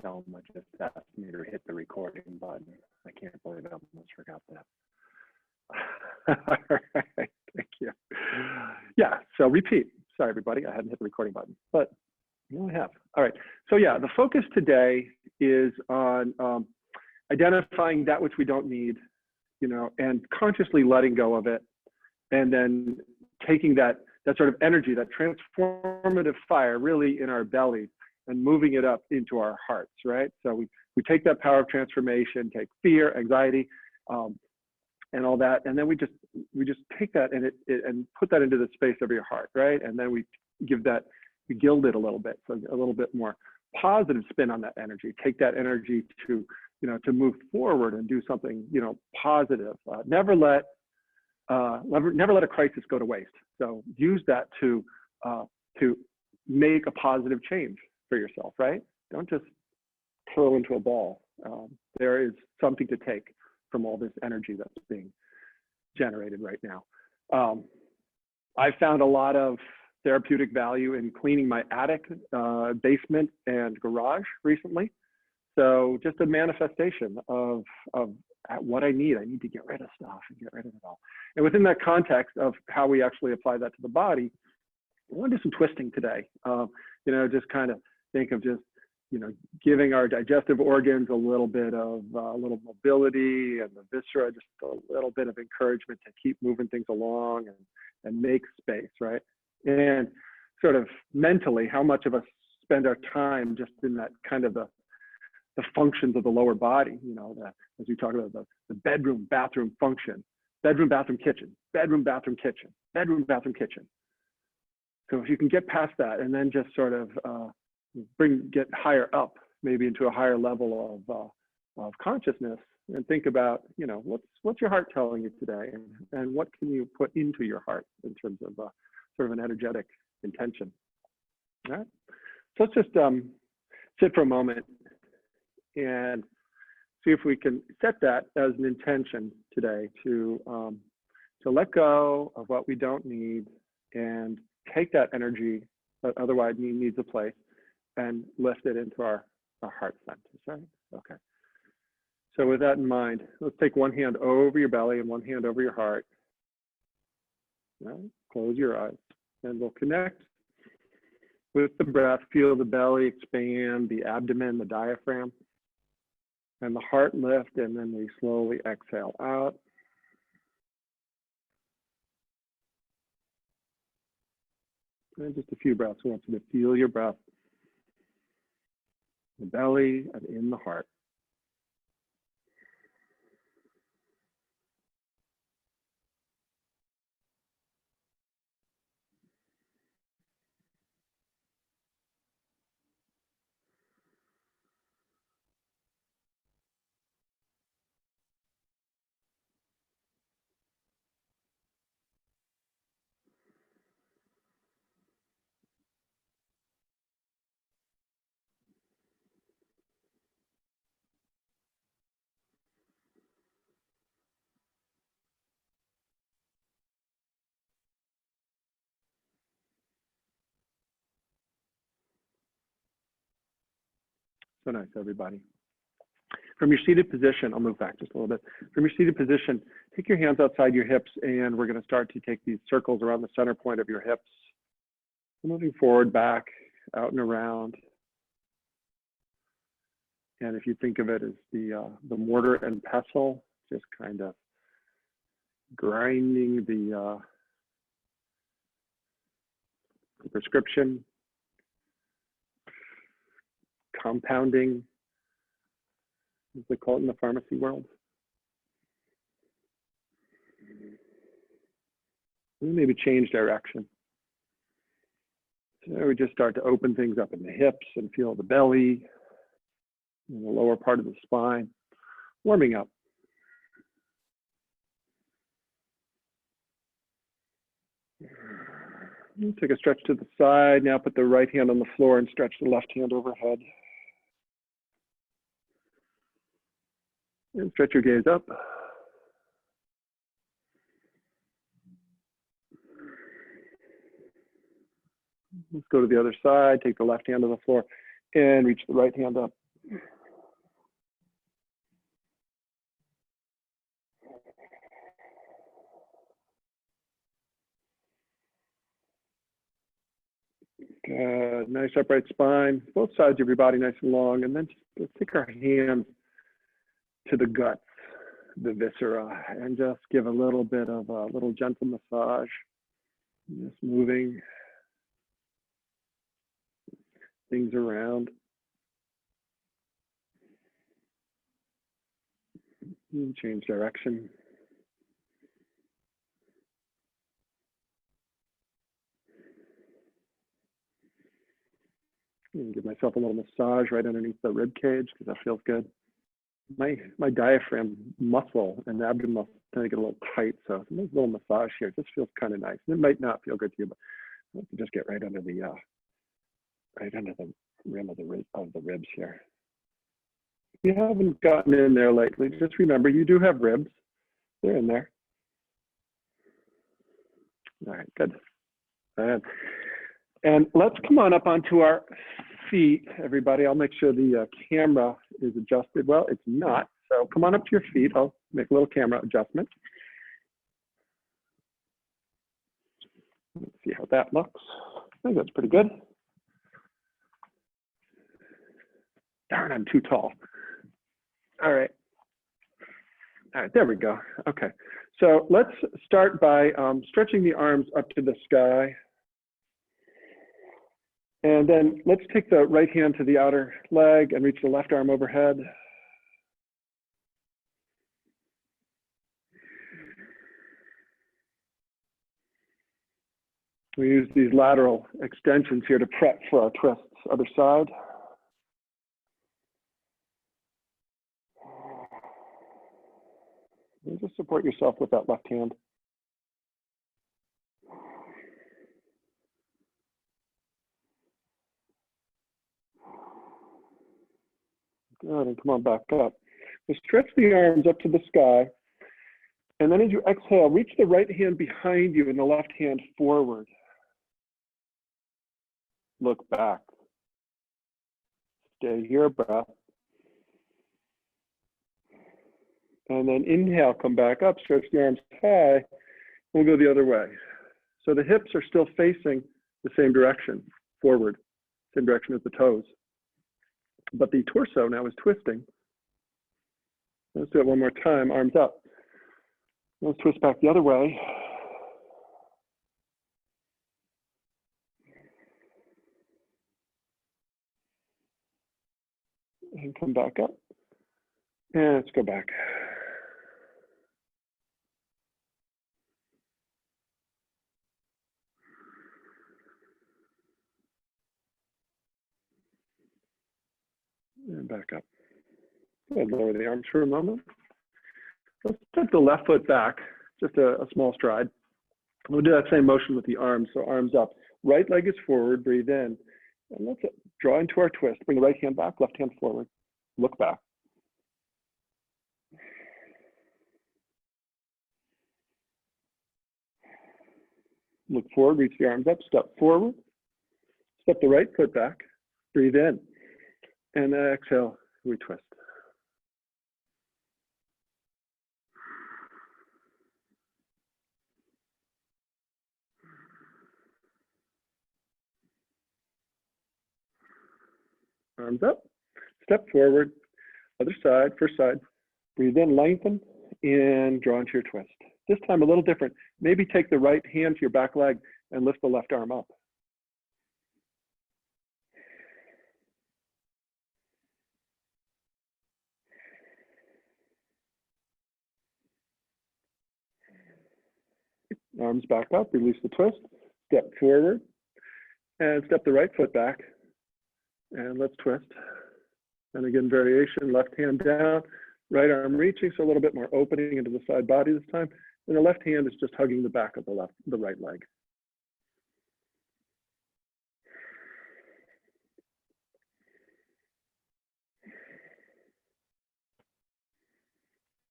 Selma just asked me to hit the recording button. I can't believe I almost forgot that. All right, thank you. Yeah, so repeat. Sorry, everybody, I hadn't hit the recording button, but you have. All right, so yeah, the focus today is on identifying that which we don't need, you know, and consciously letting go of it, and then taking that sort of energy, that transformative fire really in our belly and moving it up into our hearts, right? So we take that power of transformation, take fear, anxiety, and all that, and then we just take that and put that into the space of your heart, right? And then we gild it a little bit, so a little bit more positive spin on that energy. Take that energy to, you know, to move forward and do something, you know, positive. Never let a crisis go to waste. So use that to make a positive change for yourself, right? Don't just throw into a ball. There is something to take from all this energy that's being generated right now. I found a lot of therapeutic value in cleaning my attic, basement, and garage recently. So just a manifestation of what I need. I need to get rid of stuff and get rid of it all. And within that context of how we actually apply that to the body, I want to do some twisting today. You know, just kind of think of just, you know, giving our digestive organs a little bit of a little mobility, and the viscera just a little bit of encouragement to keep moving things along and make space, right? And sort of mentally, how much of us spend our time just in that kind of the functions of the lower body, you know, as we talk about the bedroom, bathroom function, bedroom, bathroom, kitchen, bedroom, bathroom, kitchen, bedroom, bathroom, kitchen. So if you can get past that and then just sort of get higher up, maybe into a higher level of consciousness, and think about, you know, what's your heart telling you today, and what can you put into your heart in terms of sort of an energetic intention. All right, so let's just sit for a moment and see if we can set that as an intention today to let go of what we don't need and take that energy that otherwise needs a place and lift it into our heart centers, right? Okay. So with that in mind, let's take one hand over your belly and one hand over your heart. Right? Close your eyes, and we'll connect with the breath. Feel the belly expand, the abdomen, the diaphragm, and the heart lift, and then we slowly exhale out. And just a few breaths. We want you to feel your breath in the belly and in the heart. So nice, everybody. From your seated position, I'll move back just a little bit. From your seated position, take your hands outside your hips, and we're going to start to take these circles around the center point of your hips. Moving forward, back, out and around. And if you think of it as the mortar and pestle, just kind of grinding the prescription, compounding, as they call it in the pharmacy world. And maybe change direction. So we just start to open things up in the hips and feel the belly and the lower part of the spine warming up. Take a stretch to the side. Now put the right hand on the floor and stretch the left hand overhead. And stretch your gaze up. Let's go to the other side. Take the left hand on the floor and reach the right hand up. Good. Nice upright spine. Both sides of your body nice and long. And then just let's take our hands to the guts, the viscera, and just give a little bit of a little gentle massage. Just moving things around. Change direction. And give myself a little massage right underneath the rib cage because that feels good. My diaphragm muscle and the abdomen muscle tend to get a little tight, so a nice little massage here just feels kind of nice. And it might not feel good to you, but just get right under the rim of the ribs here. If you haven't gotten in there lately, just remember you do have ribs. They're in there. All right, good. And let's come on up onto our feet, everybody. I'll make sure the camera is adjusted. Well, it's not. So come on up to your feet. I'll make a little camera adjustment. Let's see how that looks. I think that's pretty good. Darn, I'm too tall. All right. All right, there we go. Okay. So let's start by stretching the arms up to the sky. And then let's take the right hand to the outer leg and reach the left arm overhead. We use these lateral extensions here to prep for our twists. Other side. And just support yourself with that left hand. Good, and come on back up. So stretch the arms up to the sky. And then as you exhale, reach the right hand behind you and the left hand forward. Look back. Stay here, breath. And then inhale, come back up, stretch the arms high. We'll go the other way. So the hips are still facing the same direction, forward, same direction as the toes. But the torso now is twisting. Let's do it one more time, arms up. Let's twist back the other way. And come back up. And let's go back. And back up. Good. Lower the arms for a moment. Let's take the left foot back, just a small stride. We'll do that same motion with the arms, so arms up. Right leg is forward, breathe in. And let's draw into our twist. Bring the right hand back, left hand forward. Look back. Look forward, reach the arms up, step forward. Step the right foot back, breathe in. And exhale, we twist. Arms up, step forward, other side, first side. Breathe in, lengthen, and draw into your twist. This time a little different. Maybe take the right hand to your back leg and lift the left arm up. Arms back up, release the twist, step forward, and step the right foot back. And let's twist. And again, variation, left hand down, right arm reaching, so a little bit more opening into the side body this time. And the left hand is just hugging the back of the right leg.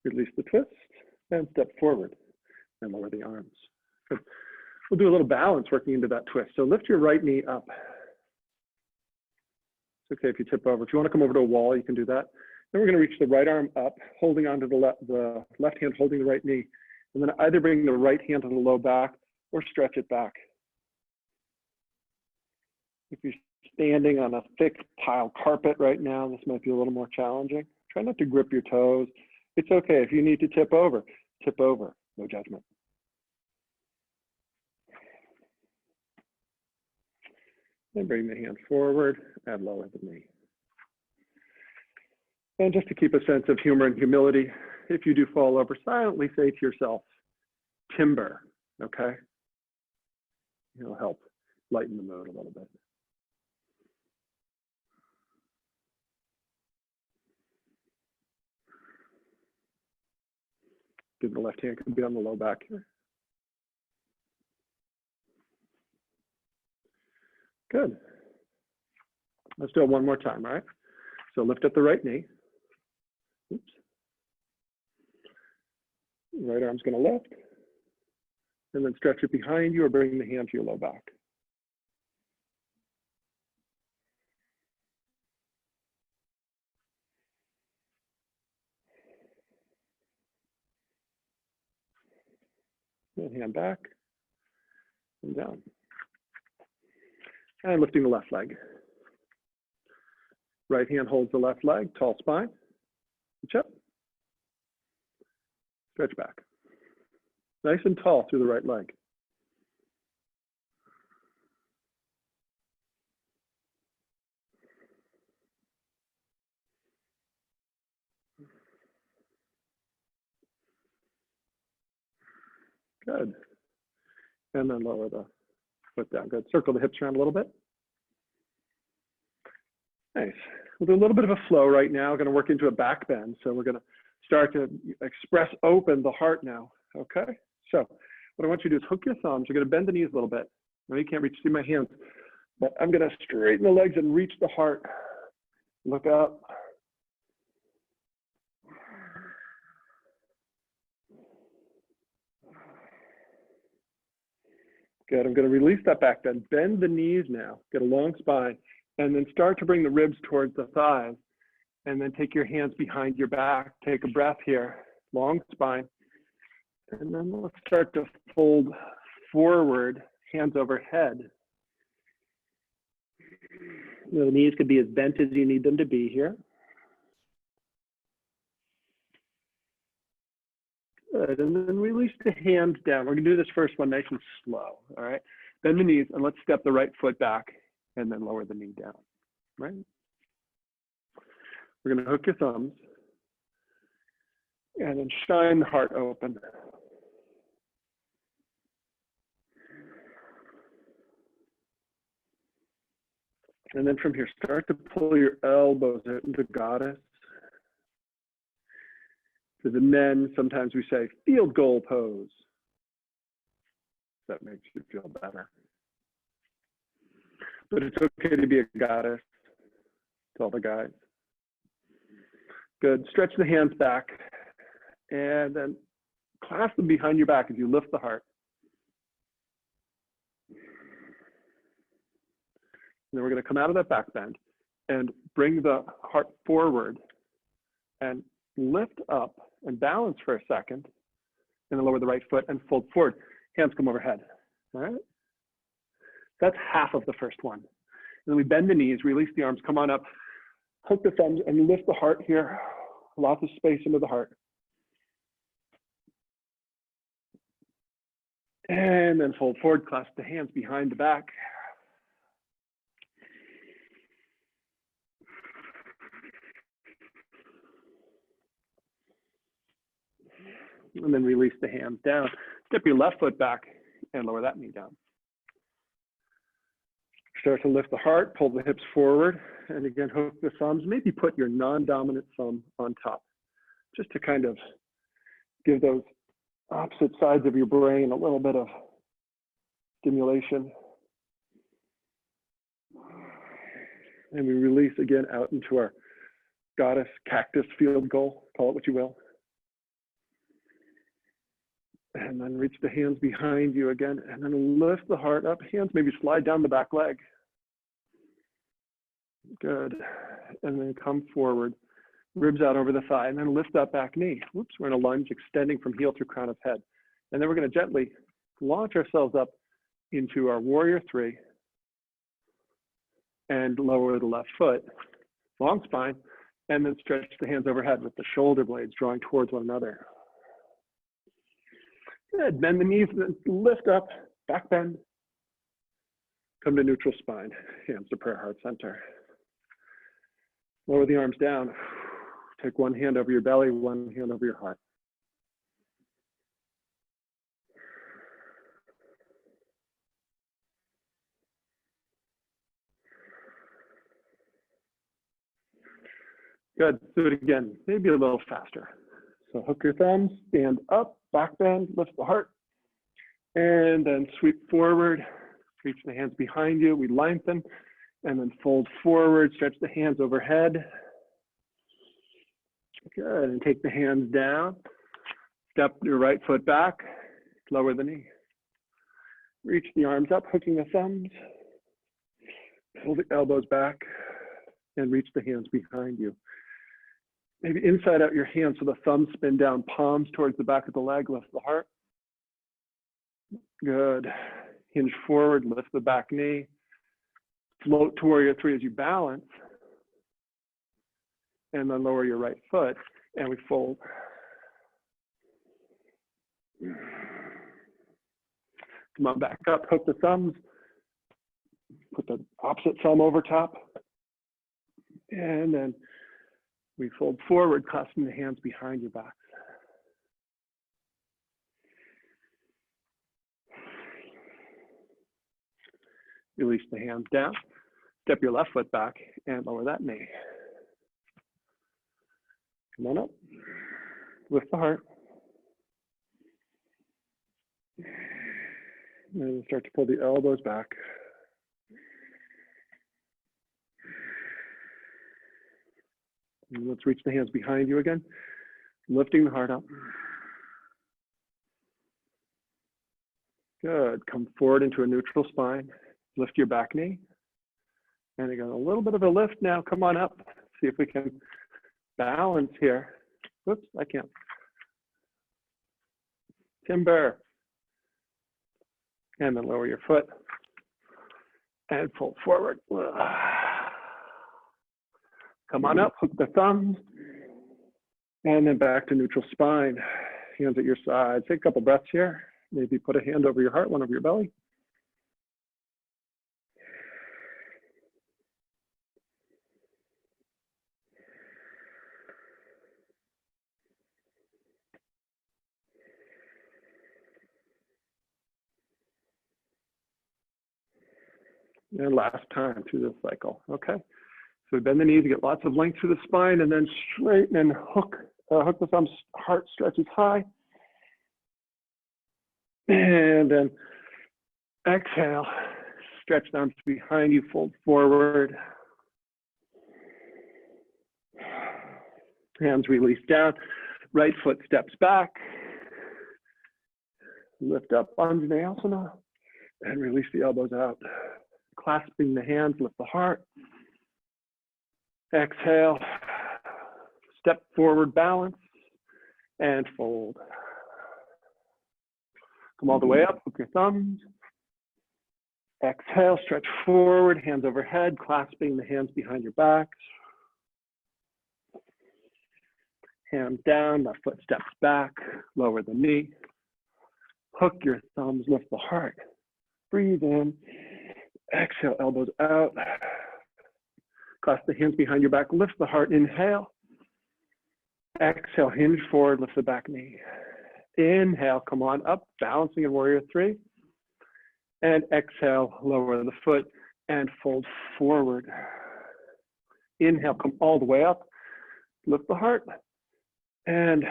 Release the twist and step forward and lower the arms. Good. We'll do a little balance working into that twist. So lift your right knee up. It's okay if you tip over. If you want to come over to a wall, you can do that. Then we're going to reach the right arm up, holding onto the left hand, holding the right knee. And then either bring the right hand to the low back or stretch it back. If you're standing on a thick tile carpet right now, this might be a little more challenging. Try not to grip your toes. It's okay if you need to tip over, no judgment. Then bring the hand forward and lower the knee. And just to keep a sense of humor and humility, if you do fall over, silently say to yourself, timber, okay? It'll help lighten the mood a little bit. Good, the left hand could be on the low back here. Good. Let's do it one more time, all right? So lift up the right knee. Oops. Right arm's gonna lift. And then stretch it behind you or bring the hand to your low back. And hand back and down. And lifting the left leg. Right hand holds the left leg, tall spine. Reach up. Stretch back. Nice and tall through the right leg. Good. And then lower the foot down. Good. Circle the hips around a little bit. Nice. We'll do a little bit of a flow right now. We're going to work into a back bend. So we're going to start to express open the heart now. Okay. So what I want you to do is hook your thumbs. You're going to bend the knees a little bit. Now you can't see my hands, but I'm going to straighten the legs and reach the heart. Look up. Good. I'm going to release that back bend. Bend the knees now. Get a long spine. And then start to bring the ribs towards the thighs. And then take your hands behind your back. Take a breath here. Long spine. And then let's start to fold forward, hands overhead. The knees could be as bent as you need them to be here. Good, and then release the hands down. We're gonna do this first one nice and slow, all right? Bend the knees and let's step the right foot back and then lower the knee down, right? We're gonna hook your thumbs and then shine the heart open. And then from here, start to pull your elbows into goddess. To the men, sometimes we say field goal pose. That makes you feel better. But it's okay to be a goddess to all the guys. Good, stretch the hands back and then clasp them behind your back as you lift the heart. And then we're gonna come out of that back bend and bring the heart forward and lift up and balance for a second, and then lower the right foot and fold forward. Hands come overhead, all right? That's half of the first one. And then we bend the knees, release the arms, come on up, hook the thumbs and lift the heart here. Lots of space into the heart. And then fold forward, clasp the hands behind the back. And then release the hands down. Step your left foot back and lower that knee down. Start to lift the heart, pull the hips forward, and again, hook the thumbs. Maybe put your non-dominant thumb on top, just to kind of give those opposite sides of your brain a little bit of stimulation. And we release again out into our goddess cactus field goal, call it what you will. And then reach the hands behind you again, and then lift the heart up. Hands maybe slide down the back leg. Good. And then come forward, ribs out over the thigh, and then lift that back knee. Whoops, we're in a lunge, extending from heel through crown of head. And then we're going to gently launch ourselves up into our warrior three. and lower the left foot, long spine, and then stretch the hands overhead with the shoulder blades drawing towards one another. Good, bend the knees, lift up, back bend. Come to neutral spine, hands to prayer heart center. Lower the arms down. Take one hand over your belly, one hand over your heart. Good, do it again, maybe a little faster. So hook your thumbs, stand up, back bend, lift the heart, and then sweep forward, reach the hands behind you, we lengthen, and then fold forward, stretch the hands overhead. Good, and take the hands down, step your right foot back, lower the knee. Reach the arms up, hooking the thumbs, pull the elbows back, and reach the hands behind you. Maybe inside out your hands so the thumbs spin down, palms towards the back of the leg, lift the heart. Good. Hinge forward, lift the back knee. Float to warrior three as you balance. And then lower your right foot, and we fold. Come on back up, hook the thumbs. Put the opposite thumb over top. And then we fold forward, clasping the hands behind your back. Release the hands down. Step your left foot back and lower that knee. Come on up. Lift the heart. And start to pull the elbows back. And let's reach the hands behind you again. Lifting the heart up. Good. Come forward into a neutral spine. Lift your back knee. And you got a little bit of a lift now. Come on up. See if we can balance here. Whoops, I can't. Timber. And then lower your foot. And fold forward. Come on up, hook the thumbs. And then back to neutral spine. Hands at your side. Take a couple breaths here. Maybe put a hand over your heart, one over your belly. And last time through this cycle, okay? So bend the knees, get lots of length through the spine, and then straighten and hook the thumbs, heart stretches high. And then exhale, stretch the arms behind you, fold forward. Hands release down, right foot steps back. Lift up, Anjaneyasana, and release the elbows out. Clasping the hands, lift the heart. Exhale, step forward, balance, and fold. Come all the way up, hook your thumbs. Exhale, stretch forward, hands overhead, clasping the hands behind your back. Hands down, left foot steps back, lower the knee. Hook your thumbs, lift the heart. Breathe in. Exhale, elbows out. Clasp the hands behind your back, lift the heart, inhale. Exhale, hinge forward, lift the back knee. Inhale, come on up, balancing in warrior three. And exhale, lower the foot and fold forward. Inhale, come all the way up, lift the heart, and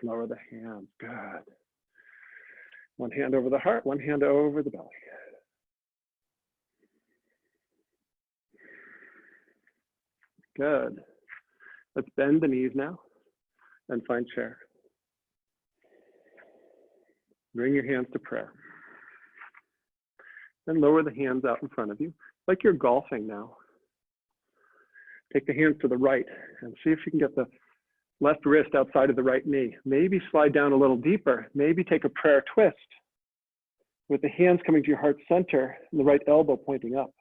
lower the hands, good. One hand over the heart, one hand over the belly. Good. Let's bend the knees now and find chair. Bring your hands to prayer. Then lower the hands out in front of you, like you're golfing now. Take the hands to the right and see if you can get the left wrist outside of the right knee. Maybe slide down a little deeper. Maybe take a prayer twist with the hands coming to your heart center and the right elbow pointing up.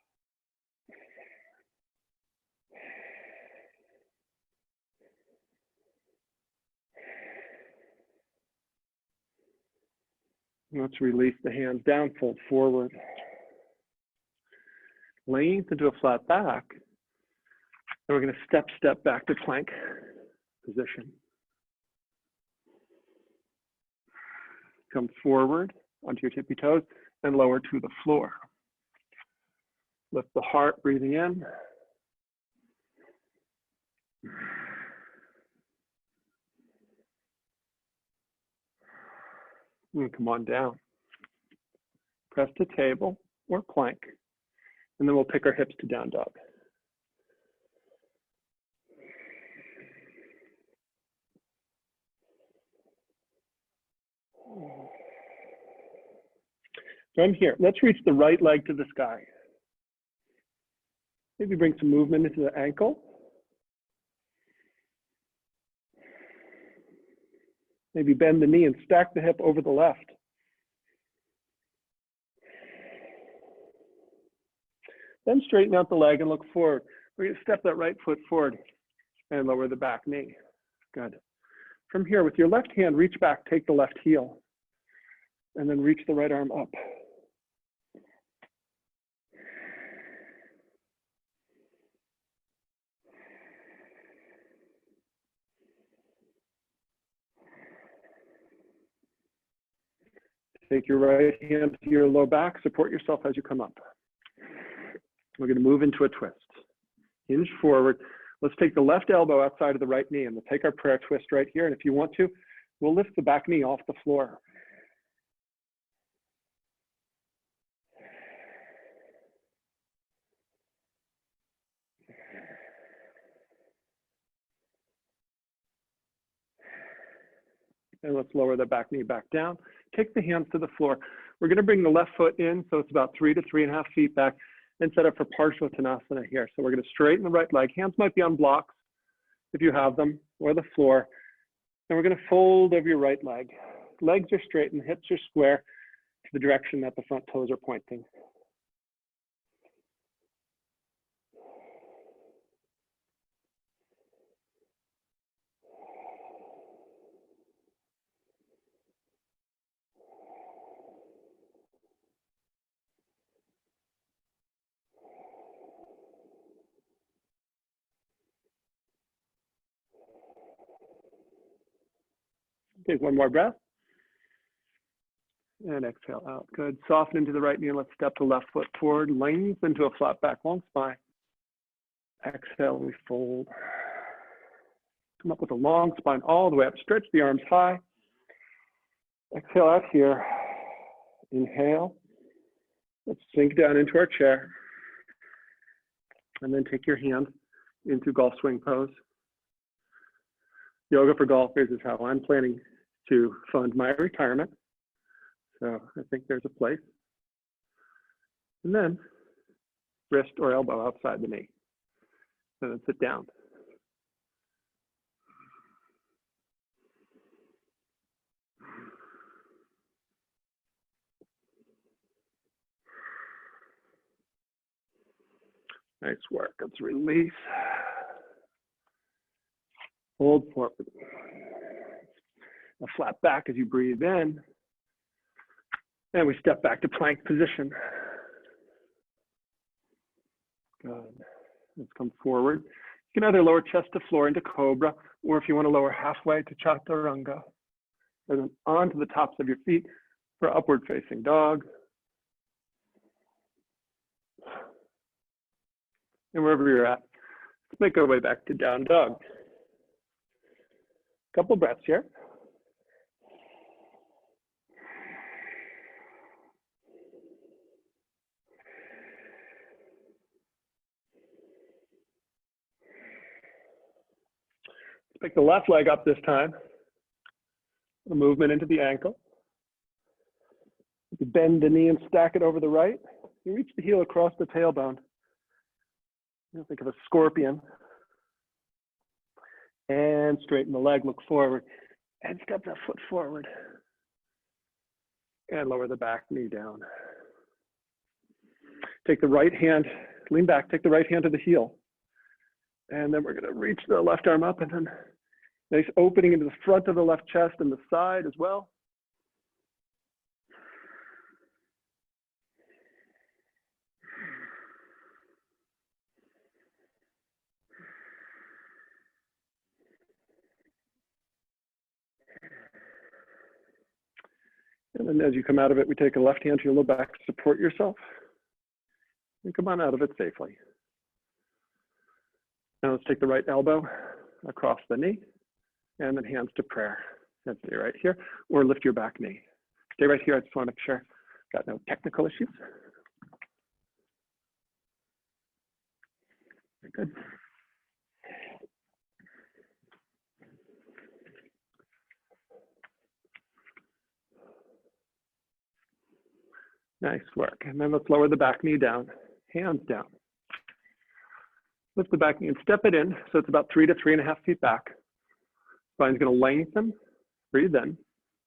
Let's release the hands down, fold forward. Length into a flat back. And we're going to step back to plank position. Come forward onto your tippy toes and lower to the floor. Lift the heart, breathing in. And come on down. Press to table or plank. And then we'll pick our hips to down dog. From here, let's reach the right leg to the sky. Maybe bring some movement into the ankle. Maybe bend the knee and stack the hip over the left. Then straighten out the leg and look forward. We're going to step that right foot forward and lower the back knee. Good. From here, with your left hand, reach back, take the left heel, and then reach the right arm up. Take your right hand to your low back, support yourself as you come up. We're going to move into a twist. Hinge forward. Let's take the left elbow outside of the right knee, and we'll take our prayer twist right here. And if you want to, we'll lift the back knee off the floor. And let's lower the back knee back down. Take the hands to the floor. We're going to bring the left foot in, so it's about 3 to 3.5 feet back, and set up for Parsvottanasana here. So we're going to straighten the right leg. Hands might be on blocks if you have them, or the floor. And we're going to fold over your right leg. Legs are straight and hips are square to the direction that the front toes are pointing. Take one more breath. And exhale out. Good. Soften into the right knee and let's step the left foot forward. Lengthen into a flat back, long spine. Exhale, we fold. Come up with a long spine all the way up. Stretch the arms high. Exhale out here. Inhale. Let's sink down into our chair. And then take your hands into golf swing pose. Yoga for golfers is how I'm planning to fund my retirement. So I think there's a place. And then wrist or elbow outside the knee. And then sit down. Nice work. Let's release. Hold forward. A flat back as you breathe in. And we step back to plank position. Good. Let's come forward. You can either lower chest to floor into cobra, or if you want to lower halfway to chaturanga, and then onto the tops of your feet for upward facing dog. And wherever you're at, let's make our way back to down dog. Couple breaths here. Let's pick the left leg up this time. A movement into the ankle. You bend the knee and stack it over the right. You reach the heel across the tailbone. You think of a scorpion. And straighten the leg, look forward, and step that foot forward. And lower the back knee down. Take the right hand, lean back, take the right hand to the heel. And then we're gonna reach the left arm up and then nice opening into the front of the left chest and the side as well. And then as you come out of it, we take a left hand to your low back to support yourself. And come on out of it safely. Now let's take the right elbow across the knee and then hands to prayer. And stay right here, or lift your back knee. Stay right here, I just want to make sure got no technical issues. Very good. Nice work. And then let's lower the back knee down, hands down. Lift the back knee and step it in. So it's about 3 to 3.5 feet back. Spine's going to lengthen. Breathe in.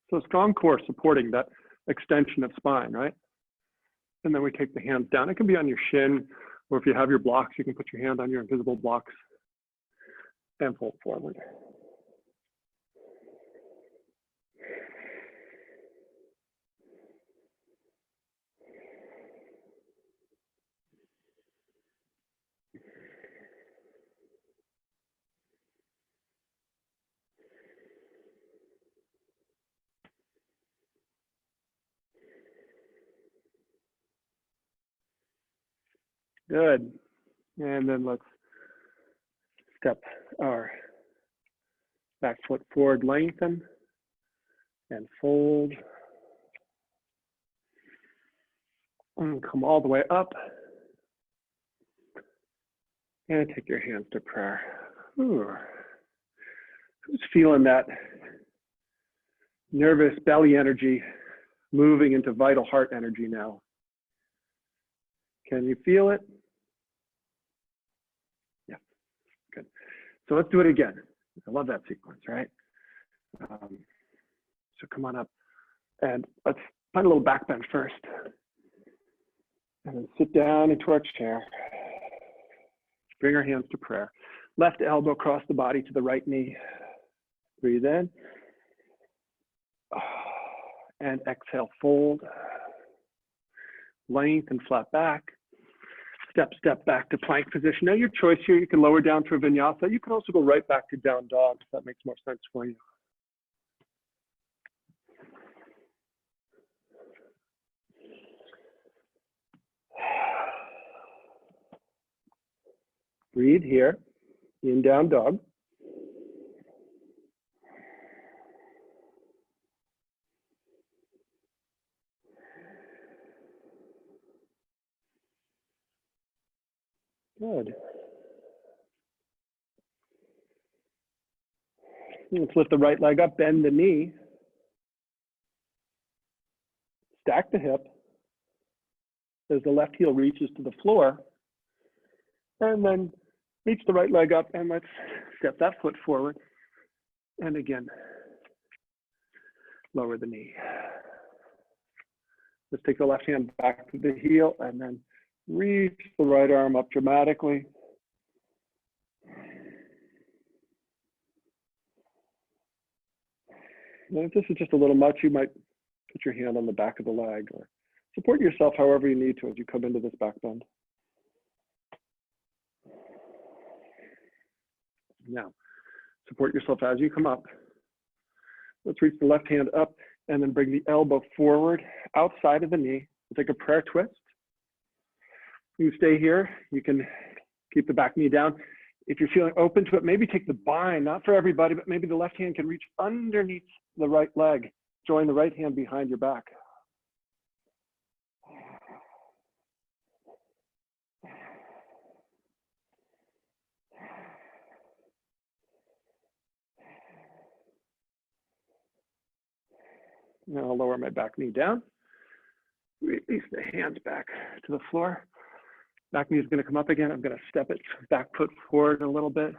So strong core supporting that extension of spine, right? And then we take the hands down. It can be on your shin, or if you have your blocks, you can put your hand on your invisible blocks and fold forward. Good. And then let's step our back foot forward, lengthen and fold. And come all the way up. And take your hands to prayer. Ooh. Who's feeling that nervous belly energy moving into vital heart energy now? Can you feel it? Yeah, good. So let's do it again. I love that sequence, right? So come on up and let's find a little back bend first. And then sit down into our chair. Bring our hands to prayer. Left elbow across the body to the right knee. Breathe in. And exhale, fold. Length and flat back. Step back to plank position. Now your choice here, you can lower down to a vinyasa. You can also go right back to down dog if that makes more sense for you. Breathe here, in down dog. Good. Let's lift the right leg up, bend the knee. Stack the hip as the left heel reaches to the floor. And then reach the right leg up and let's step that foot forward. And again, lower the knee. Let's take the left hand back to the heel and then reach the right arm up dramatically. And if this is just a little much, you might put your hand on the back of the leg or support yourself however you need to as you come into this back bend. Now, support yourself as you come up. Let's reach the left hand up and then bring the elbow forward outside of the knee. We'll take a prayer twist. You stay here. You can keep the back knee down. If you're feeling open to it, maybe take the bind, not for everybody, but maybe the left hand can reach underneath the right leg. Join the right hand behind your back. Now I'll lower my back knee down. Release the hands back to the floor. Back knee is going to come up again. I'm going to step it back foot forward a little bit.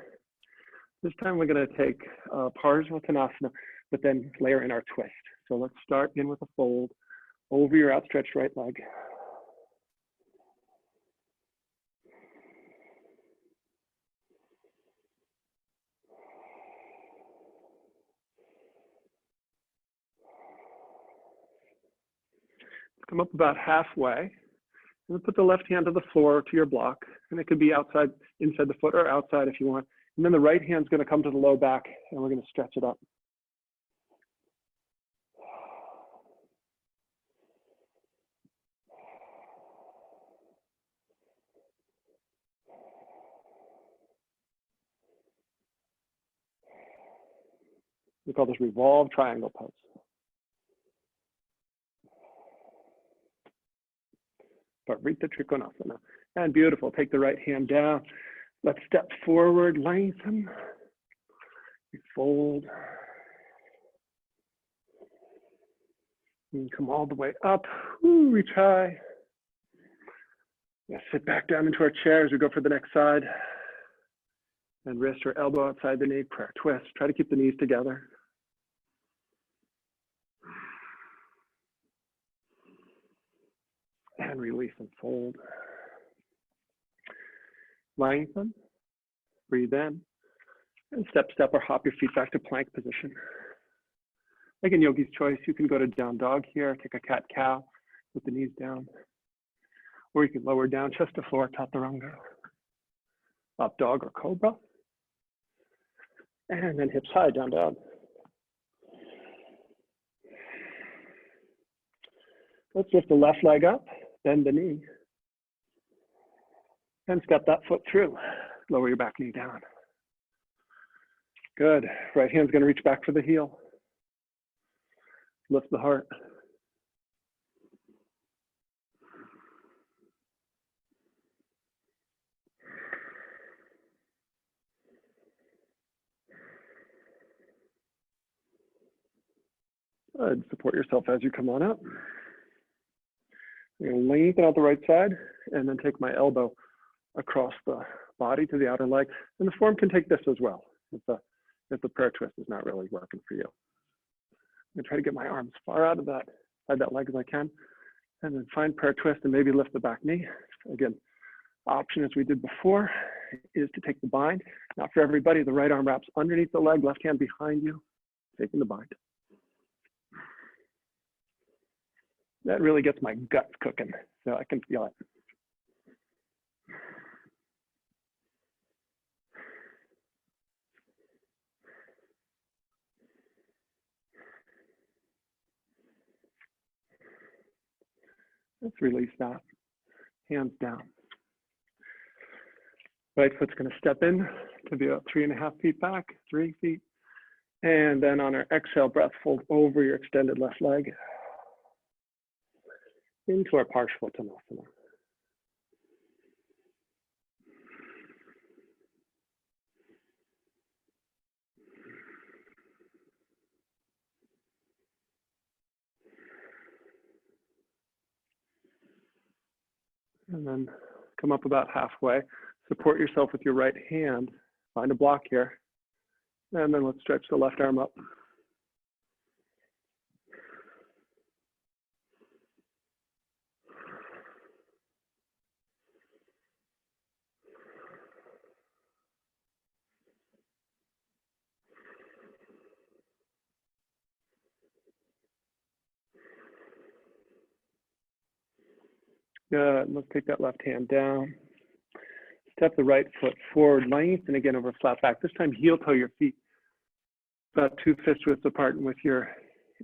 This time we're going to take Parsvattanasana, but then layer in our twist. So let's start in with a fold over your outstretched right leg. Come up about halfway. And then put the left hand to the floor to your block. And it could be outside, inside the foot or outside if you want. And then the right hand's going to come to the low back and we're going to stretch it up. We call this revolved triangle pose. Parvrita Trikonasana. And beautiful. Take the right hand down. Let's step forward, lengthen. We fold. And come all the way up. Ooh, reach high. Yeah, sit back down into our chair as we go for the next side. And wrist or elbow outside the knee, prayer twist. Try to keep the knees together. And release and fold. Lengthen. Breathe in. And step or hop your feet back to plank position. Like in yogi's choice, you can go to down dog here, take a cat cow with the knees down. Or you can lower down chest to floor, chaturanga. Up dog or cobra. And then hips high, down dog. Let's lift the left leg up, bend the knee. And step that foot through. Lower your back knee down. Good. Right hand's going to reach back for the heel. Lift the heart. Good. Support yourself as you come on up. I'm going to lengthen out the right side and then take my elbow across the body to the outer leg. And the form can take this as well if the prayer twist is not really working for you. I'm going to try to get my arms far out of that leg as I can. And then find prayer twist and maybe lift the back knee. Again, option as we did before is to take the bind. Not for everybody, the right arm wraps underneath the leg, left hand behind you, taking the bind. That really gets my guts cooking, so I can feel it. Let's release that. Hands down. Right foot's going to step in to be about 3.5 feet back, 3 feet. And then on our exhale breath, fold over your extended left leg into our Parshvottanasana. And then come up about halfway. Support yourself with your right hand. Find a block here. And then let's stretch the left arm up. Good. Let's take that left hand down. Step the right foot forward, lengthen again over flat back. This time, heel toe your feet about 2 fist widths apart, and with your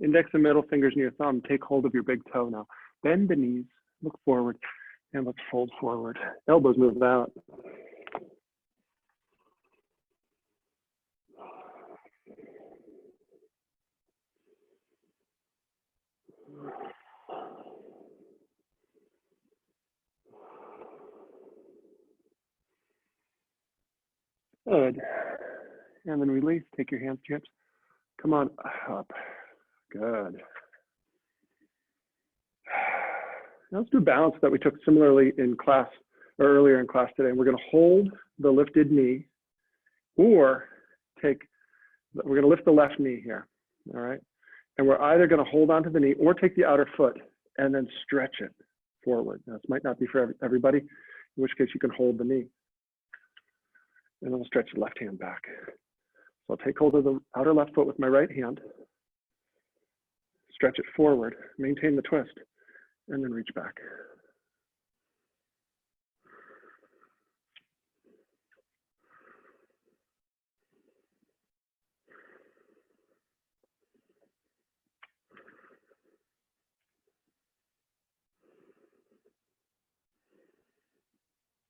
index and middle fingers near your thumb, take hold of your big toe now. Bend the knees, look forward, and let's fold forward. Elbows move out. Good. And then release, take your hands to your hips. Come on up. Good. Now let's do balance that we took similarly in class or earlier in class today. And we're going to hold the lifted knee, or we're going to lift the left knee here. All right. And we're either going to hold onto the knee or take the outer foot and then stretch it forward. Now, this might not be for everybody, in which case you can hold the knee. And then I'll stretch the left hand back. So I'll take hold of the outer left foot with my right hand, stretch it forward, maintain the twist, and then reach back.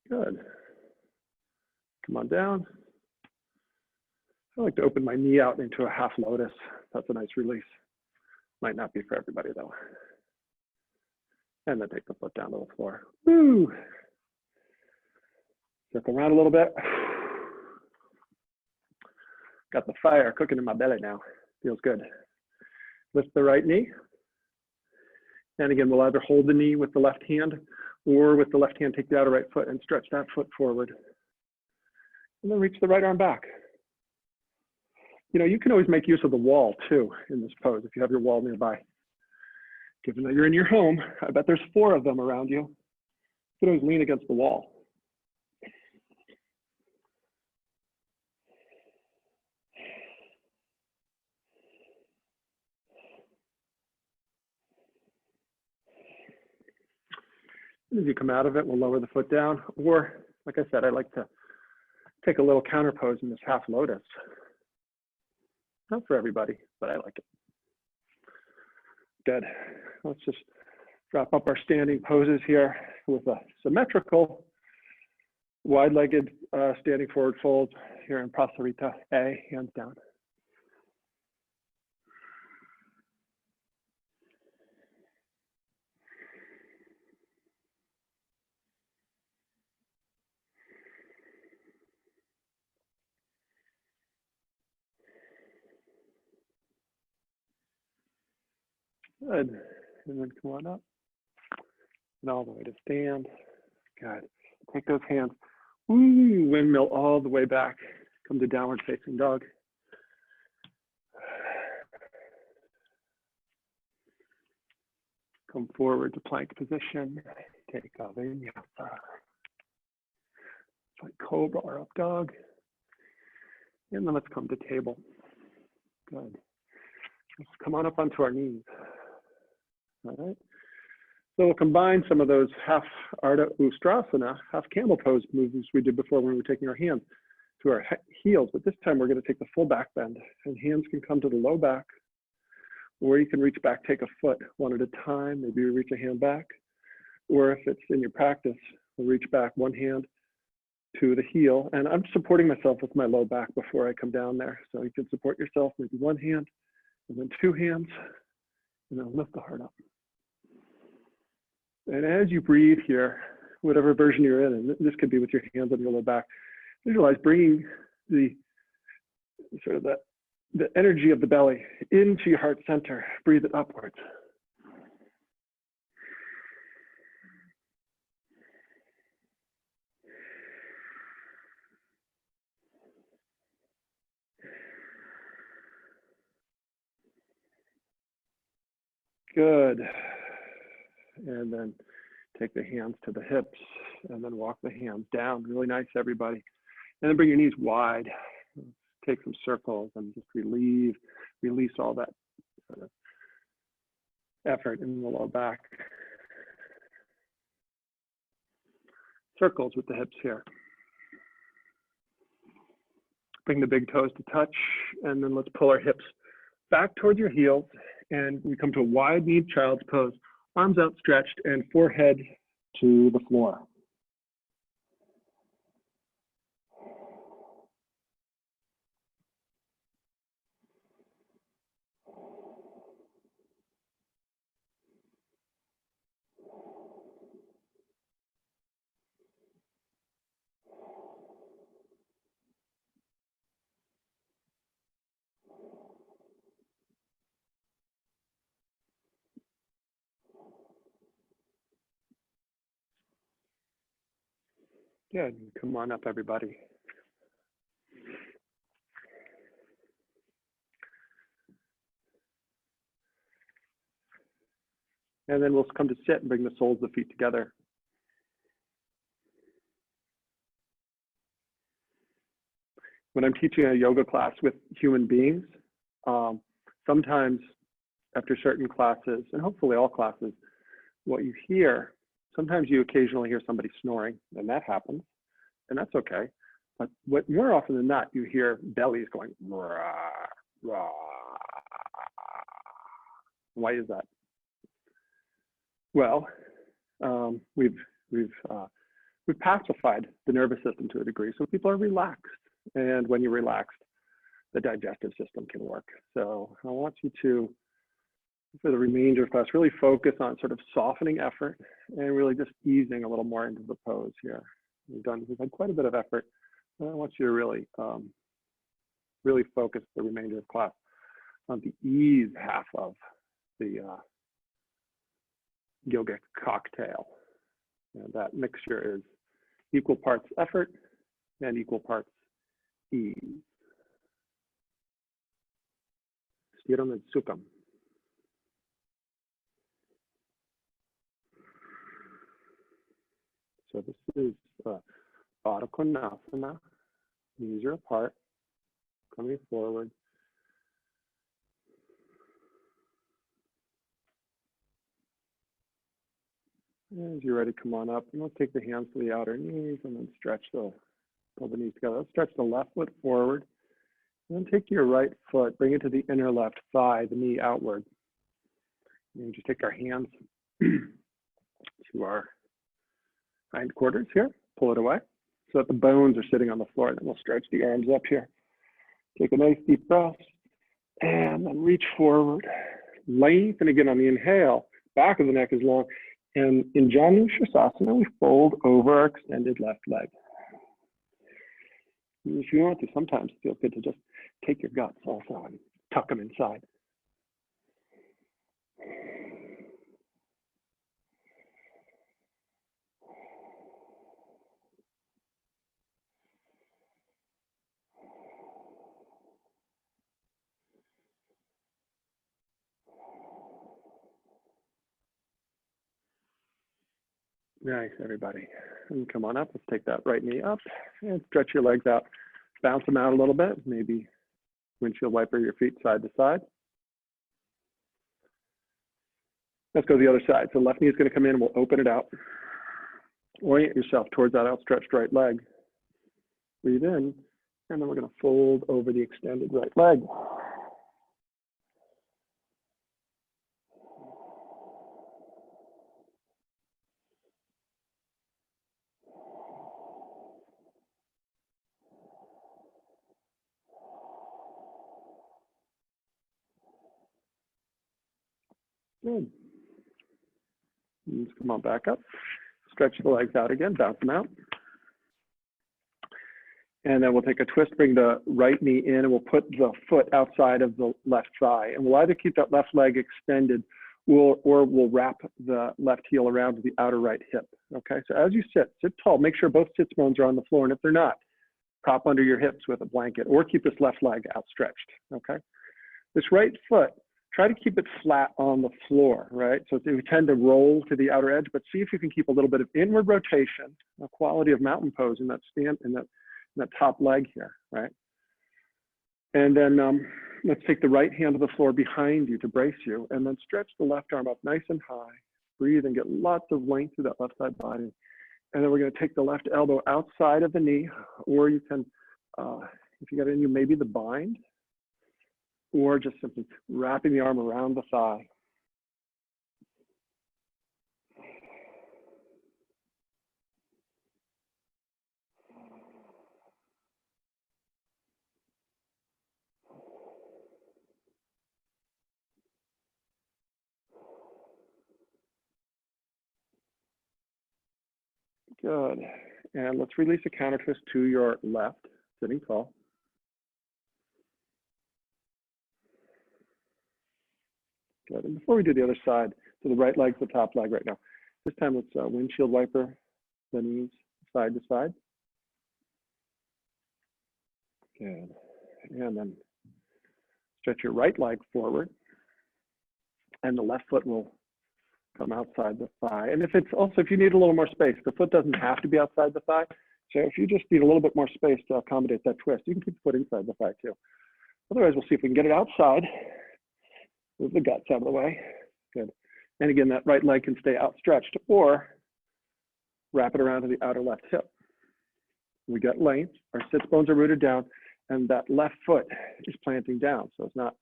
Good. Come on down. I like to open my knee out into a half lotus. That's a nice release. Might not be for everybody though. And then take the foot down to the floor. Woo! Circle around a little bit. Got the fire cooking in my belly now. Feels good. Lift the right knee. And again, we'll either hold the knee with the left hand or with the left hand, take the outer right foot and stretch that foot forward. And then reach the right arm back. You know, you can always make use of the wall too in this pose if you have your wall nearby. Given that you're in your home, I bet there's 4 of them around you. You can always lean against the wall. As you come out of it, we'll lower the foot down. Or, like I said, I like to take a little counter pose in this half lotus. Not for everybody, but I like it. Good. Let's just wrap up our standing poses here with a symmetrical, wide-legged standing forward fold here in Prasarita A, hands down. Good. And then come on up. And all the way to stand. Good. Take those hands. Woo, windmill all the way back. Come to downward facing dog. Come forward to plank position. Take a vinyasa. Like cobra or up dog. And then let's come to table. Good. Let's come on up onto our knees. All right. So we'll combine some of those half Ardha Ustrasana, half camel pose movements we did before when we were taking our hands to our heels, but this time we're going to take the full back bend, and hands can come to the low back, or you can reach back, take a foot one at a time. Maybe you reach a hand back, or if it's in your practice, we'll reach back one hand to the heel, and I'm supporting myself with my low back before I come down there. So you can support yourself, maybe one hand, and then 2 hands, and then lift the heart up. And as you breathe here, whatever version you're in, and this could be with your hands on your low back, visualize bringing the sort of the energy of the belly into your heart center. Breathe it upwards. Good. And then take the hands to the hips and then walk the hands down. Really nice, everybody. And then bring your knees wide. Take some circles and just release all that sort of effort in the low back. Circles with the hips here. Bring the big toes to touch, and then let's pull our hips back towards your heels, and we come to a wide-kneed child's pose. Arms outstretched and forehead to the floor. Good. Come on up, everybody. And then we'll come to sit and bring the soles of the feet together. When I'm teaching a yoga class with human beings, sometimes after certain classes, and hopefully all classes, what you hear, sometimes you occasionally hear somebody snoring, and that happens, and that's okay. But what more often than not, you hear bellies going, rah, rah. Why is that? Well, we've pacified the nervous system to a degree, so people are relaxed. And when you're relaxed, the digestive system can work. So I want you to, for the remainder of class, really focus on sort of softening effort and really just easing a little more into the pose here. We've had quite a bit of effort. I want you to really, really focus the remainder of class on the ease half of the yoga cocktail. And that mixture is equal parts effort and equal parts ease. Stiram and Sukham. So this is Baddha Konasana. Knees are apart, coming forward. As you're ready, come on up. And let's take the hands to the outer knees and then stretch pull the knees together. Let's stretch the left foot forward. And then take your right foot, bring it to the inner left thigh, the knee outward. And just take our hands to our hindquarters here, pull it away so that the bones are sitting on the floor. And then we'll stretch the arms up here. Take a nice deep breath and then reach forward. Lengthen again on the inhale. Back of the neck is long. And in Janu Sirsasana, we fold over our extended left leg. And if you want to, sometimes it feels good to just take your guts also and tuck them inside. Nice, everybody. And come on up. Let's take that right knee up and stretch your legs out. Bounce them out a little bit. Maybe windshield wiper your feet side to side. Let's go to the other side. So left knee is going to come in and we'll open it out. Orient yourself towards that outstretched right leg. Breathe in, and then we're going to fold over the extended right leg. Good. Just come on back up. Stretch the legs out again, bounce them out. And then we'll take a twist, bring the right knee in, and we'll put the foot outside of the left thigh. And we'll either keep that left leg extended or we'll wrap the left heel around the outer right hip. Okay, so as you sit tall. Make sure both sits bones are on the floor. And if they're not, prop under your hips with a blanket or keep this left leg outstretched. Okay, this right foot, try to keep it flat on the floor, right? So we tend to roll to the outer edge, but see if you can keep a little bit of inward rotation, a quality of mountain pose in that stand, in that top leg here, right? And then let's take the right hand to the floor behind you to brace you, and then stretch the left arm up nice and high. Breathe and get lots of length through that left side body. And then we're going to take the left elbow outside of the knee, or you can, if you got in you, maybe the bind, or just simply wrapping the arm around the thigh. Good. And let's release a counter twist to your left, sitting tall. Good. And before we do the other side, so the right leg's the top leg right now. This time let's windshield wiper the knees side to side. Good. And then stretch your right leg forward. And the left foot will come outside the thigh. And if you need a little more space, the foot doesn't have to be outside the thigh. So if you just need a little bit more space to accommodate that twist, you can keep the foot inside the thigh too. Otherwise, we'll see if we can get it outside. Move the guts out of the way. Good. And again, that right leg can stay outstretched, or wrap it around to the outer left hip. We got length, our sits bones are rooted down, and that left foot is planting down. So it's not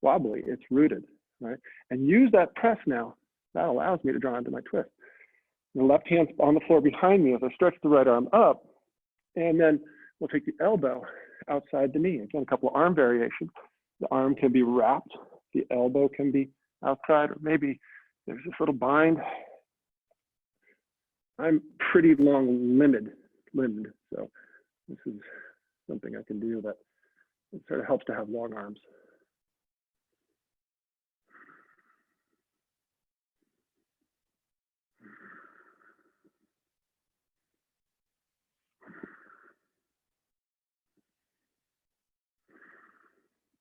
wobbly, it's rooted, right? And use that press now. That allows me to draw into my twist. The left hand's on the floor behind me as I stretch the right arm up, and then we'll take the elbow outside the knee. Again, a couple of arm variations. The arm can be wrapped, the elbow can be outside, or maybe there's this little bind. I'm pretty long limbed, so this is something I can do that it sort of helps to have long arms.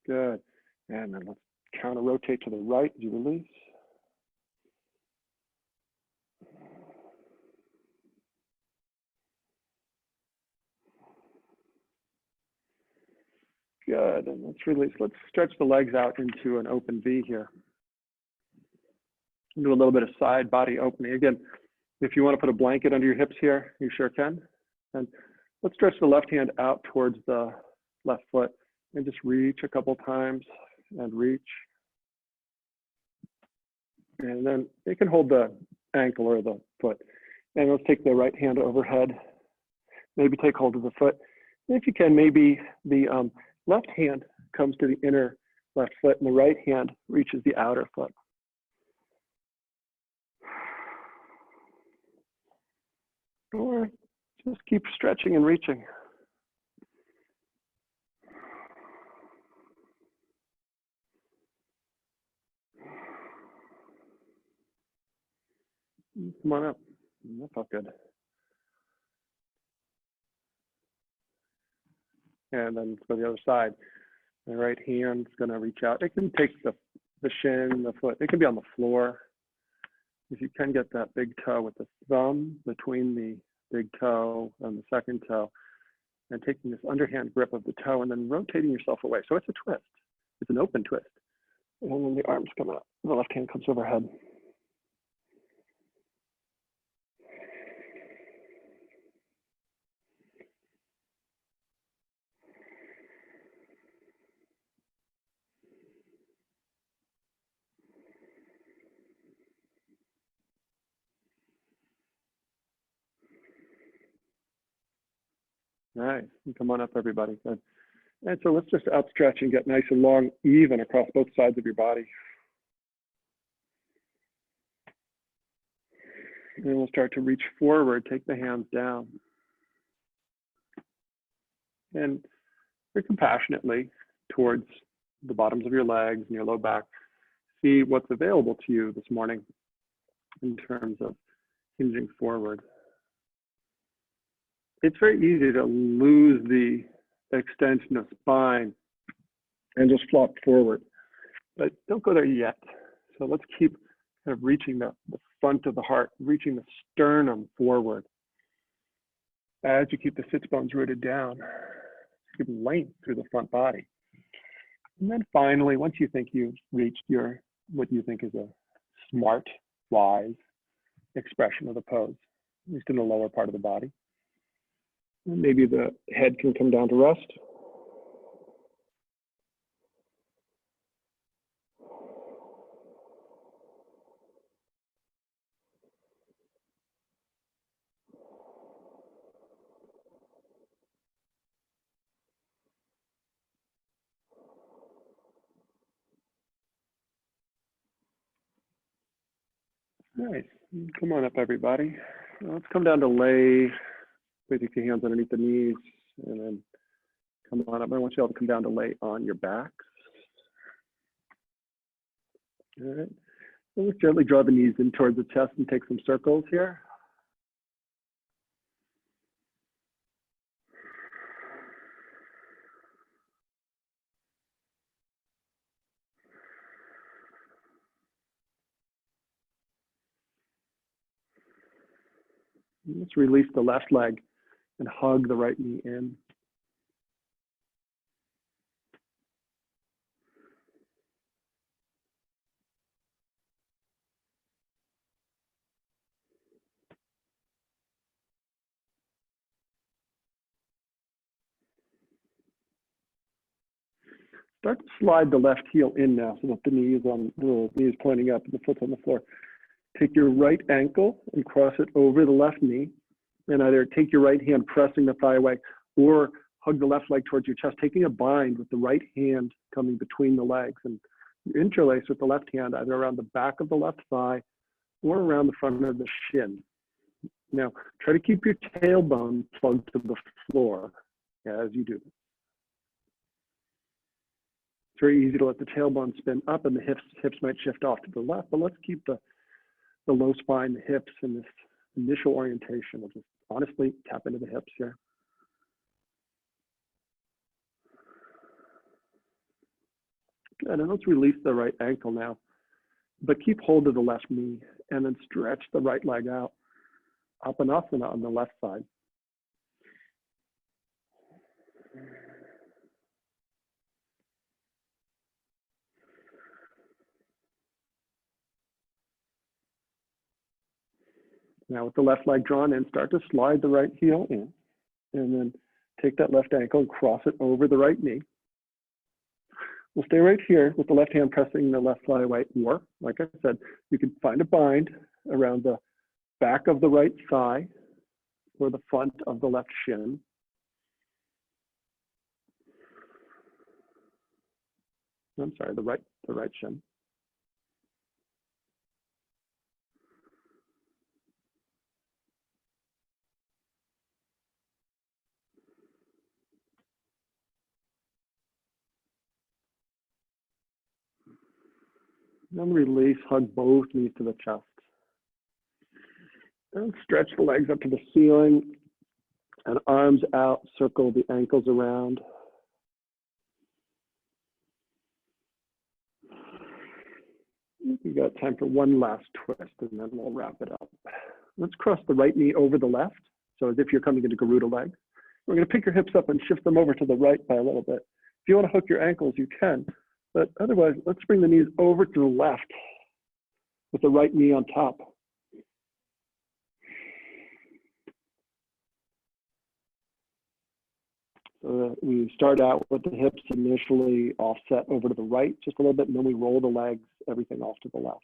Good. And then let's counter rotate to the right as you release. Good. And let's release. Let's stretch the legs out into an open V here. Do a little bit of side body opening. Again, if you want to put a blanket under your hips here, you sure can. And let's stretch the left hand out towards the left foot and just reach a couple times and reach. And then you can hold the ankle or the foot. And let's take the right hand overhead. Maybe take hold of the foot. And if you can, maybe the left hand comes to the inner left foot and the right hand reaches the outer foot. Or just keep stretching and reaching. Come on up. That felt good. And then for the other side, the right hand's going to reach out. It can take the shin, the foot. It can be on the floor. If you can get that big toe with the thumb between the big toe and the second toe, and taking this underhand grip of the toe and then rotating yourself away. So it's a twist. It's an open twist. And then the arms come out. The left hand comes overhead. Nice. Come on up, everybody. Good. And so let's just outstretch and get nice and long, even across both sides of your body. And we'll start to reach forward, take the hands down. And very compassionately towards the bottoms of your legs and your low back. See what's available to you this morning in terms of hinging forward. It's very easy to lose the extension of spine and just flop forward, but don't go there yet. So let's keep kind of reaching the front of the heart, reaching the sternum forward as you keep the sits bones rooted down. Keep length through the front body. And then finally, once you think you've reached your, what you think is a smart, wise expression of the pose, at least in the lower part of the body, maybe the head can come down to rest. Nice. Come on up, everybody. Let's come down to lay with your hands underneath the knees, and then come on up. I want you all to come down to lay on your backs. All right. And let's gently draw the knees in towards the chest and take some circles here. And let's release the left leg and hug the right knee in. Start to slide the left heel in now so that the knee is pointing up and the foot's on the floor. Take your right ankle and cross it over the left knee, and either take your right hand pressing the thigh away or hug the left leg towards your chest, taking a bind with the right hand coming between the legs, and you interlace with the left hand either around the back of the left thigh or around the front of the shin. Now, try to keep your tailbone plugged to the floor as you do this. It's very easy to let the tailbone spin up and the hips might shift off to the left, but let's keep the low spine, the hips, and this initial orientation. We'll just honestly tap into the hips here. Good, and let's release the right ankle now, but keep hold of the left knee and then stretch the right leg out, up and up and on the left side. Now with the left leg drawn in, start to slide the right heel in, and then take that left ankle and cross it over the right knee. We'll stay right here with the left hand pressing the left thigh right, or like I said, you can find a bind around the back of the right thigh or the front of the left shin. I'm sorry, the right shin. Then release, hug both knees to the chest. And stretch the legs up to the ceiling and arms out, circle the ankles around. We got time for one last twist and then we'll wrap it up. Let's cross the right knee over the left. So as if you're coming into Garuda legs. We're going to pick your hips up and shift them over to the right by a little bit. If you want to hook your ankles, you can. But otherwise, let's bring the knees over to the left with the right knee on top. So we start out with the hips initially offset over to the right just a little bit, and then we roll the legs, everything off to the left.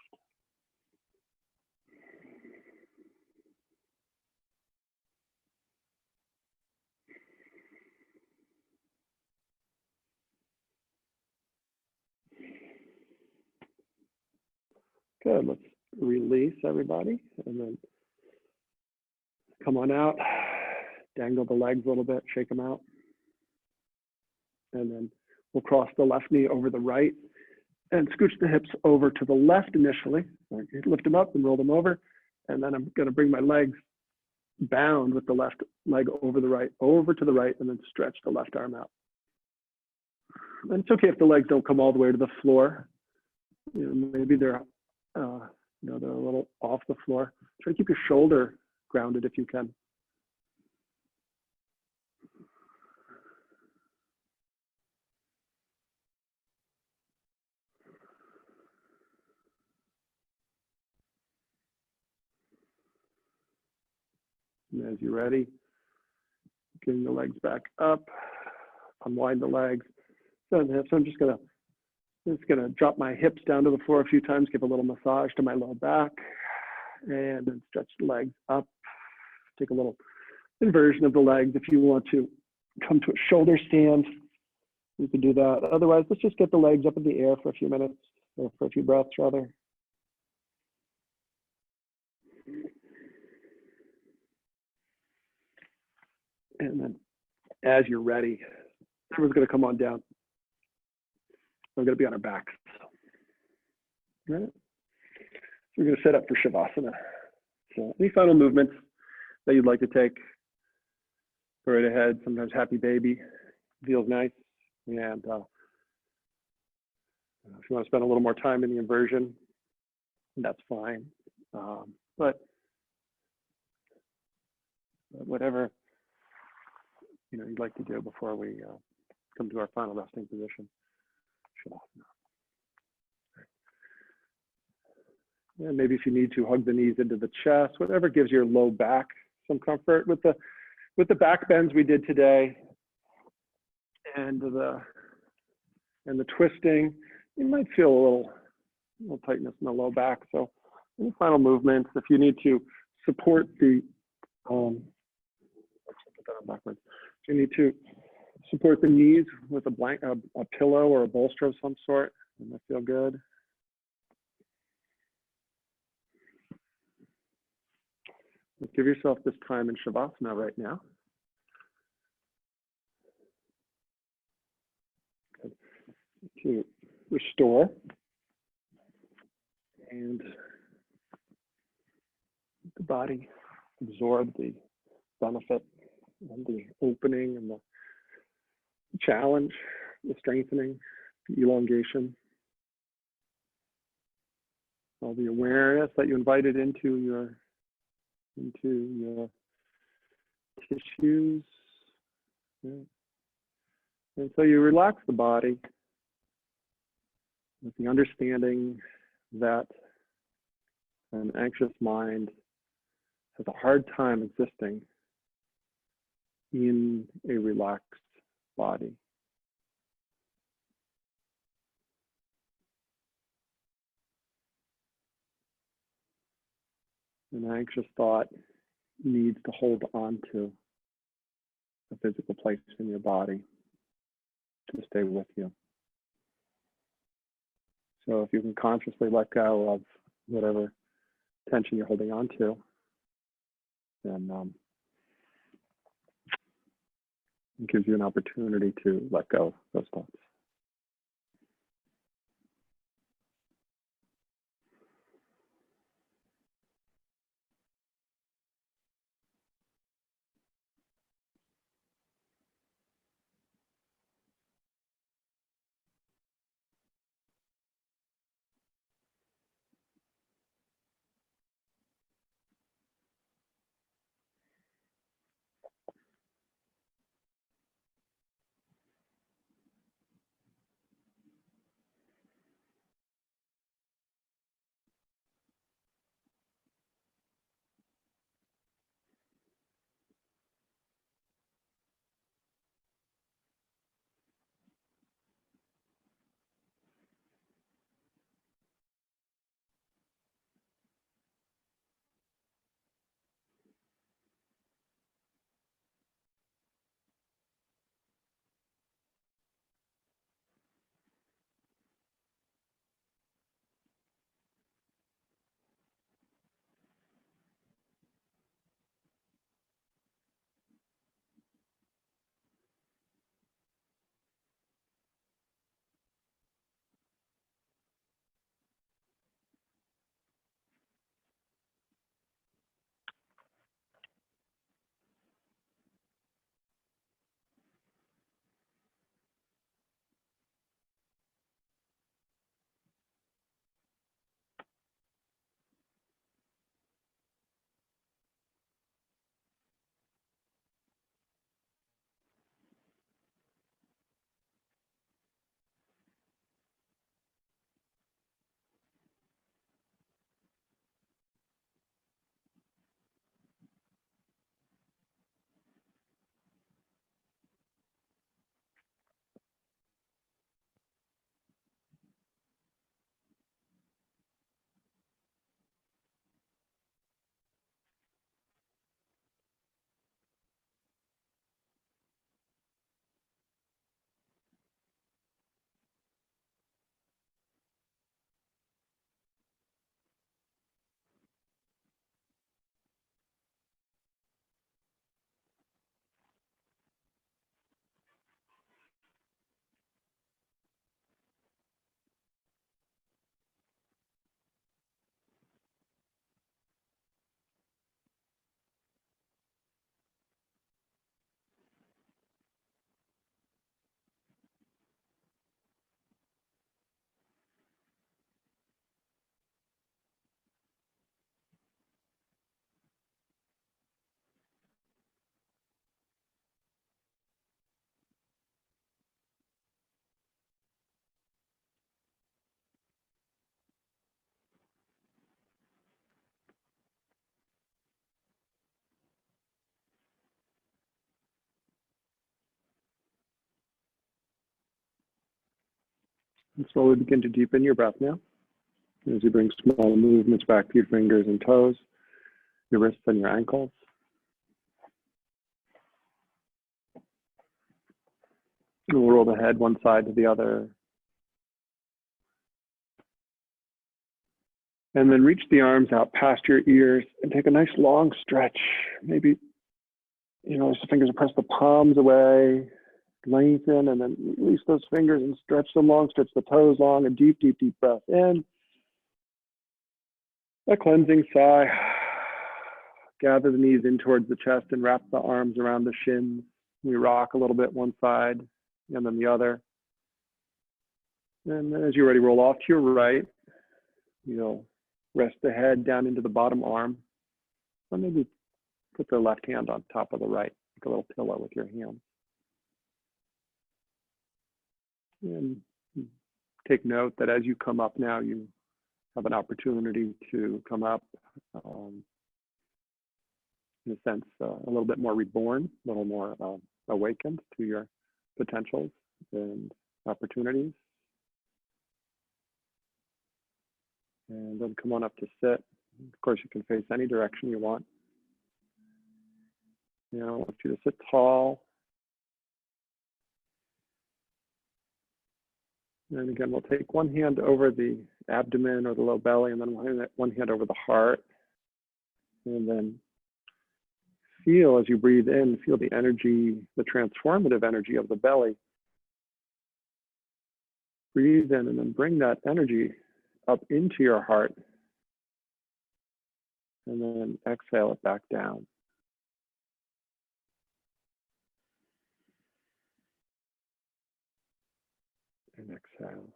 Good, let's release everybody and then come on out, dangle the legs a little bit, shake them out. And then we'll cross the left knee over the right and scooch the hips over to the left initially. Lift them up and roll them over. And then I'm going to bring my legs bound with the left leg over the right, over to the right, and then stretch the left arm out. And it's okay if the legs don't come all the way to the floor. You know, maybe they're they're a little off the floor. Try to keep your shoulder grounded if you can. And as you're ready, getting the legs back up, unwind the legs. So I'm just gonna drop my hips down to the floor a few times, give a little massage to my low back, and then stretch the legs up. Take a little inversion of the legs. If you want to come to a shoulder stand, you can do that. Otherwise, let's just get the legs up in the air for a few minutes, or for a few breaths rather. And then as you're ready, everyone's gonna come on down. We're going to be on our backs. All right. So we're going to set up for Shavasana. So any final movements that you'd like to take? Go right ahead. Sometimes happy baby feels nice. And if you want to spend a little more time in the inversion, that's fine. But whatever you'd like to do before we come to our final resting position. And maybe if you need to, hug the knees into the chest, whatever gives your low back some comfort. With the back bends we did today and the twisting, you might feel a little tightness in the low back. So any final movements, if you need to support the let's put that on backwards. If you need to Support the knees with a pillow or a bolster of some sort, and that feel good. Give yourself this time in Shavasana right now. Okay. To restore and the body absorb the benefit and the opening and the challenge, the strengthening, the elongation, all the awareness that you invited into your tissues. Yeah. And so you relax the body with the understanding that an anxious mind has a hard time existing in a relaxed body. An anxious thought needs to hold on to a physical place in your body to stay with you. So if you can consciously let go of whatever tension you're holding on to, then it gives you an opportunity to let go of those thoughts. And slowly begin to deepen your breath now. As you bring small movements back to your fingers and toes, your wrists and your ankles. And we'll roll the head one side to the other. And then reach the arms out past your ears and take a nice long stretch. Maybe, as the fingers press the palms away, lengthen, and then release those fingers and stretch them long, stretch the toes long, a deep, deep, deep breath in. A cleansing sigh. Gather the knees in towards the chest and wrap the arms around the shins. We rock a little bit one side and then the other. And then as you're ready, roll off to your right. You'll rest the head down into the bottom arm. Or maybe put the left hand on top of the right, like a little pillow with your hand. And take note that as you come up now, you have an opportunity to come up, in a sense, a little bit more reborn, a little more awakened to your potentials and opportunities. And then come on up to sit. Of course, you can face any direction you want. I want you to sit tall. And again, we'll take one hand over the abdomen or the low belly, and then one hand over the heart. And then feel as you breathe in, feel the energy, the transformative energy of the belly. Breathe in and then bring that energy up into your heart. And then exhale it back down. And exhale.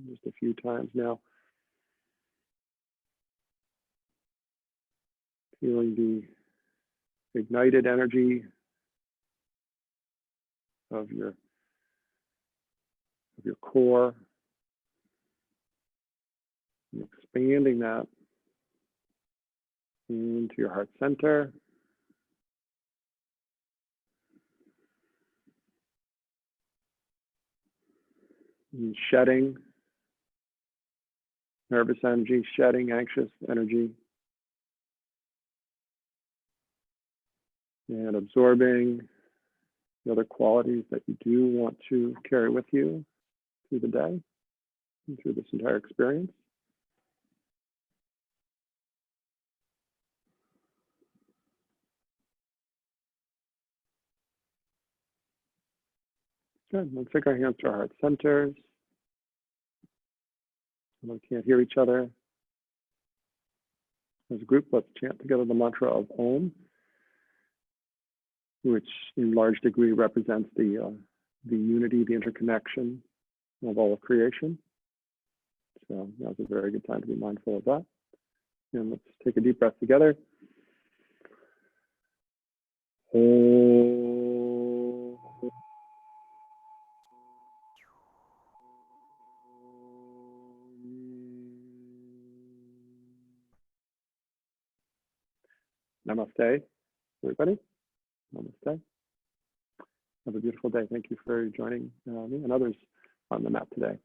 Just a few times now. Feeling the ignited energy of your core. And expanding that into your heart center. And shedding nervous energy, shedding anxious energy. And absorbing the other qualities that you do want to carry with you through the day and through this entire experience. Good. Let's take our hands to our heart centers. We can't hear each other. As a group, let's chant together the mantra of Ohm, which in large degree represents the unity, the interconnection of all of creation. So now's a very good time to be mindful of that. And let's take a deep breath together. Om. Namaste, everybody. Namaste. Have a beautiful day. Thank you for joining me and others on the mat today.